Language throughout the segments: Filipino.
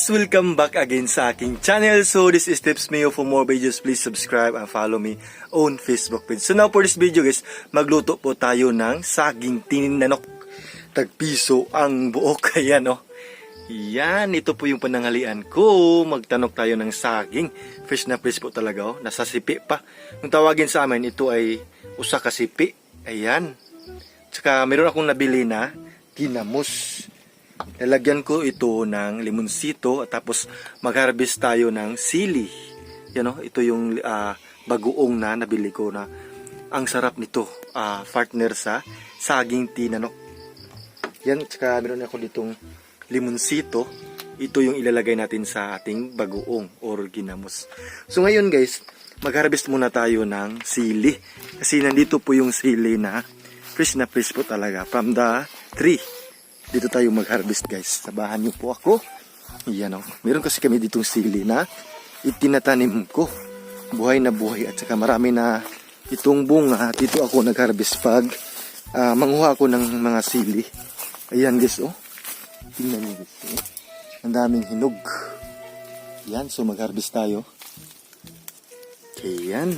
Welcome back again sa aking channel. So this is TipsMeYou. For more videos, please subscribe and follow me on Facebook page. So now for this video guys, magluto po tayo ng saging tinanok. Tagpiso ang buok. Ayan o. Yan, ito po yung pananghalian ko. Magtanok tayo ng saging. Fresh na fresh po talaga o. Nasa sipi pa. Kung tawagin sa amin, ito ay usa ka sipi. Ayan. Tsaka meron akong nabili na tinamos. Lalagyan ko ito ng limonsito at tapos mag-harvest tayo ng sili. Yan o, ito yung bagoong na nabili ko na ang sarap nito, partner sa saging tinanok. Yan, tsaka meron ako ditong limonsito. Ito yung ilalagay natin sa ating bagoong or ginamos. So ngayon guys, mag-harvest muna tayo ng sili. Kasi nandito po yung sili na fresh po talaga from the tree. Dito tayo mag-harvest guys. Sabahan niyo po ako. Yan o. Meron kasi kami ditong sili na itinatanim ko. Buhay na buhay. At saka marami na itong bunga. Dito ako nag-harvest pag manguha ako ng mga sili. Ayan guys o. Tingnan niyo guys. Ang daming hinog. Yan. So mag-harvest tayo. Okay yan.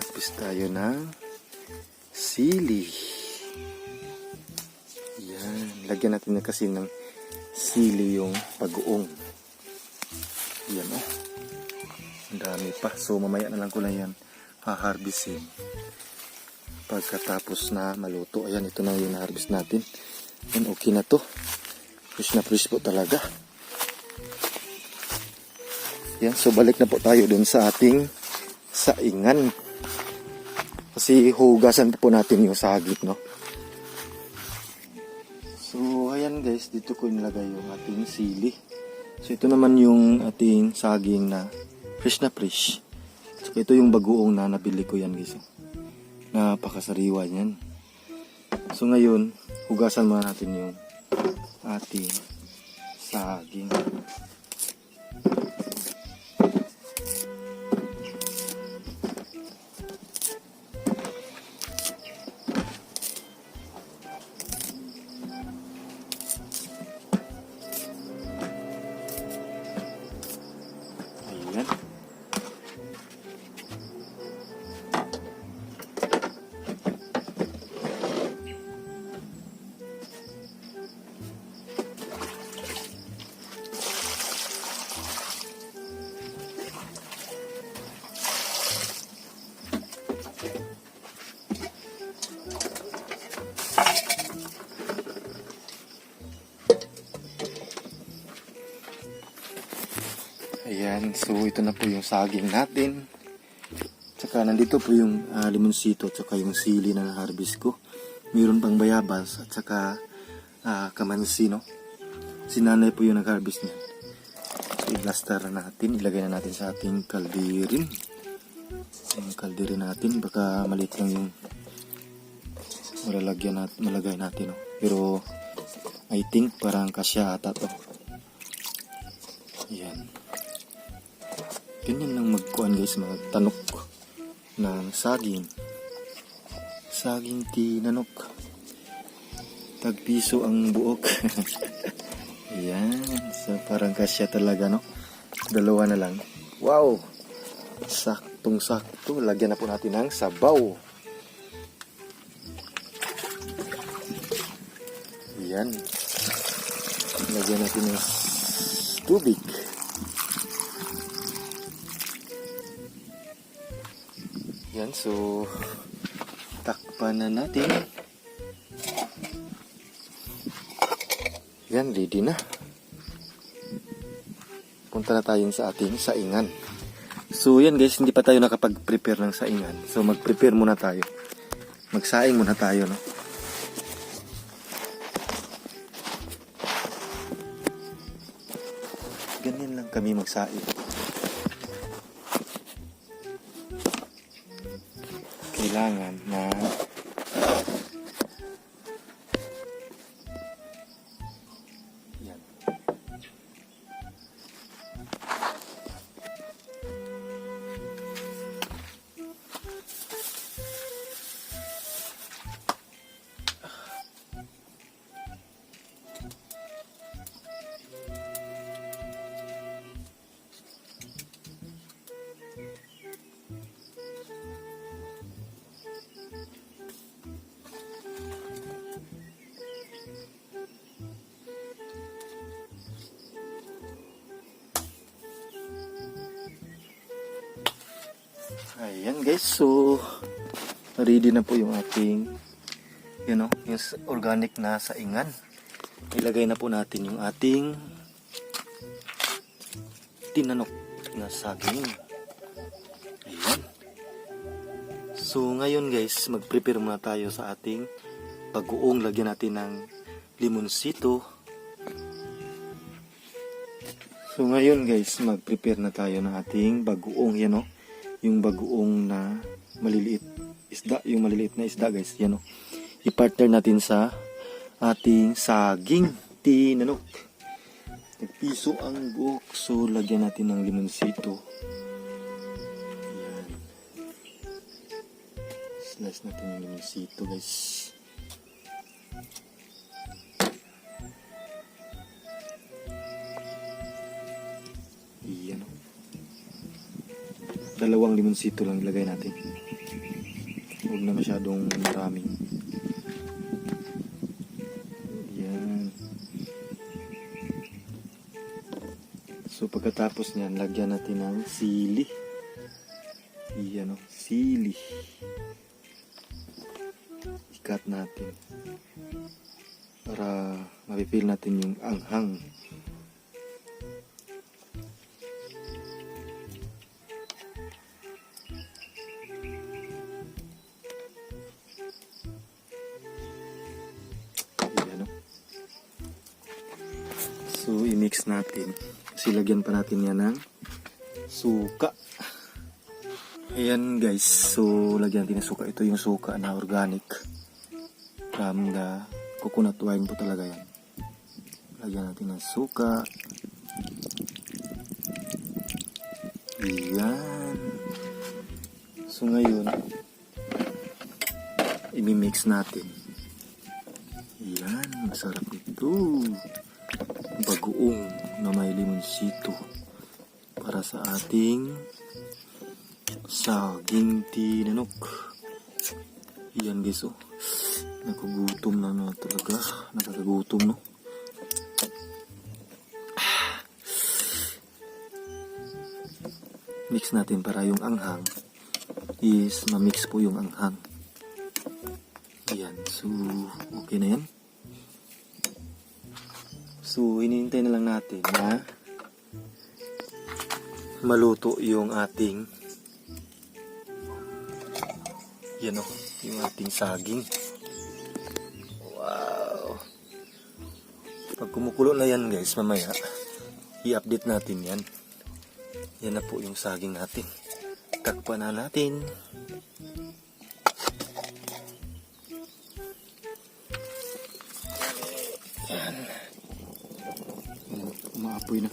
Harvest tayo ng sili. Lagyan natin na kasi ng sili yung bagoong. Yan o. Ang dami pa. So mamaya na lang ko na yan ha-harvestin. Pagkatapos na maluto. Ayan, ito na yung na-harvest natin. And okay na to. Fresh po talaga. Yan. So balik na po tayo dun sa ating saingan. Kasi hugasan po natin yung saging, no? So, ayan guys, dito ko nilagay yung ating sili. So, ito naman yung ating saging na fresh. So, ito yung bagoong na nabili ko yan guys. Napakasariwa yan. So, ngayon, hugasan muna natin yung ating saging. Ayan, so ito na po yung saging natin. Tsaka nandito po yung limonsito, tsaka yung sili na na-harvest ko. Mayroon pang bayabas at tsaka kamansi, no? Si nanay po yung nag-harvest niyan. So i-blaster na natin, ilagay na natin sa ating kalderin. Yung kalderin natin, baka maliit lang yung malagay natin, no? Pero I think parang kasya ata to. Yan. Ganyan lang magkuhan guys, mga tanok ng saging. Saging tinanok. Tagpiso ang buok. Yan. So parang kasya talaga, no? Dalawa na lang. Wow! Saktong sakto. Lagyan na po natin ng sabaw. Yan. Lagyan natin ng tubig. Yan, so takpan na natin. Yan, ready na. Punta na tayo sa ating saingan. So yan guys, hindi pa tayo nakapag-prepare ng saingan. So mag-prepare muna tayo. Magsaing muna tayo, no? Ganyan lang kami magsaing. Kailangan na yan. Ayan guys, so ready na po yung ating yung organic na saingan. Ilagay na po natin yung ating tinanok na saging. Ayan. So ngayon guys, mag-prepare muna tayo sa ating bagoong. Lagyan natin ng limonsito. So ngayon guys, mag-prepare na tayo ng ating bagoong. Yan o. Yung bagoong na maliliit isda, yung maliliit na isda guys, yan o. I-partner natin sa ating saging tinanok. Nagpiso ang buhok, so lagyan natin ng limonsito. Yan. Slice natin yung limonsito guys. Yan o. Dalawang limonsito lang ilagay natin. Huwag na masyadong maraming. Yan. So pagkatapos niyan, lagyan natin ng sili. Yan o, sili. Ikat natin. Para mapipil natin yung anghang. So, i-mix natin. Kasi lagyan pa natin yan ng suka. Ayan guys. So, lagyan natin ng suka. Ito yung suka na organic. From the coconut wine po talaga yan. Lagyan natin ng suka. Ayan. So, ngayon, i-mix natin. Ayan. Masarap ito. Bagoong na may limonsito para sa ating saging tinanok. Yan guys, oh. Nagugutom na talaga. Nakakagutom, no? Mix natin para yung anghang is ma-mix po yung anghang. Yan, so okay na yan. So, hinihintay na lang natin na maluto yung ating yan o, yung ating saging. Wow! Pag kumukulo na yan guys, mamaya i-update natin yan. Yan na po yung saging natin. Takpan na natin. Yan. Umaapoy na.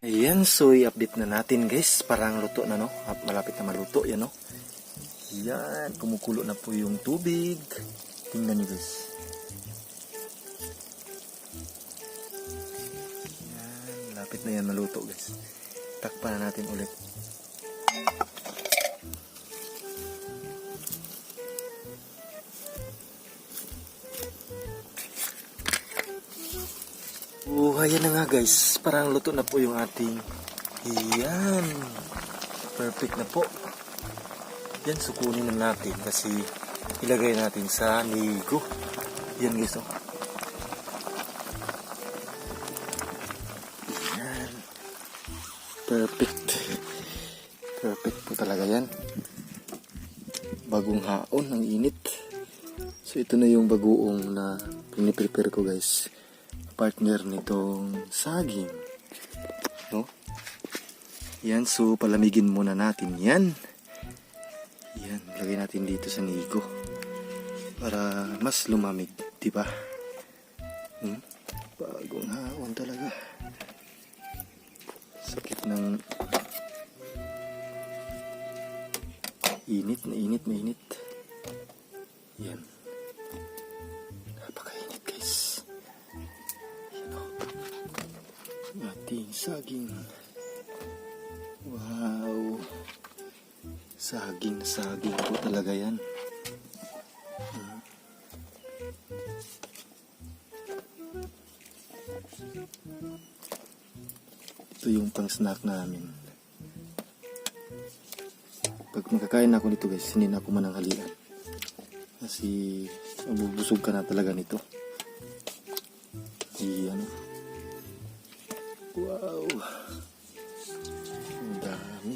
Ayan, so i-update na natin guys. Parang luto na no. Malapit na maluto yan no. Ayan, kumukulo na po yung tubig. Tingnan nyo guys. Ayan, malapit na yan maluto guys. Takpan na natin ulit. Ayan na nga guys, parang luto na po yung ating, yan, perfect na po. Yan, sukunin na natin kasi ilagay natin sa nigo. Yan guys, oh. Yan, perfect. Perfect po talaga yan. Bagong haon, ang init. So ito na yung bagoong na piniprepare ko guys. Partner nitong saging, no? Yan, so palamigin muna natin yan. Yan, lagay natin dito sa nigo para mas lumamig, di ba? Bagong haon talaga. Sakit ng init na init na init. Yan. Napakainit guys. Ating saging. Wow. Saging na saging po talaga yan. Ito yung pang snack namin. Pag makakain ako nito guys, hindi na ako mananghalian. Kasi mabubusog ka na talaga nito. Iyan. Wow. Ang dami.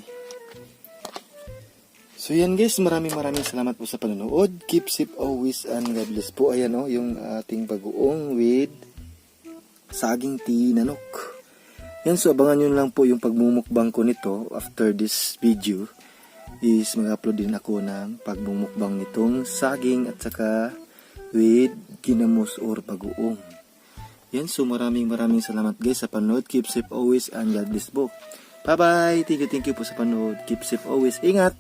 So yan guys, maraming salamat po sa panonood. Keep safe always and God bless po. Ayan o, yung ating bagoong with saging tinanok. Yan, so abangan nyo lang po yung pagmumukbang ko nito. After this video is mag-upload din ako ng pagmumukbang nitong saging at saka with ginamos or bagoong. Yan, so maraming salamat guys sa panonood. Keep safe always and God bless po. Bye bye. Thank you po sa panonood. Keep safe always. Ingat.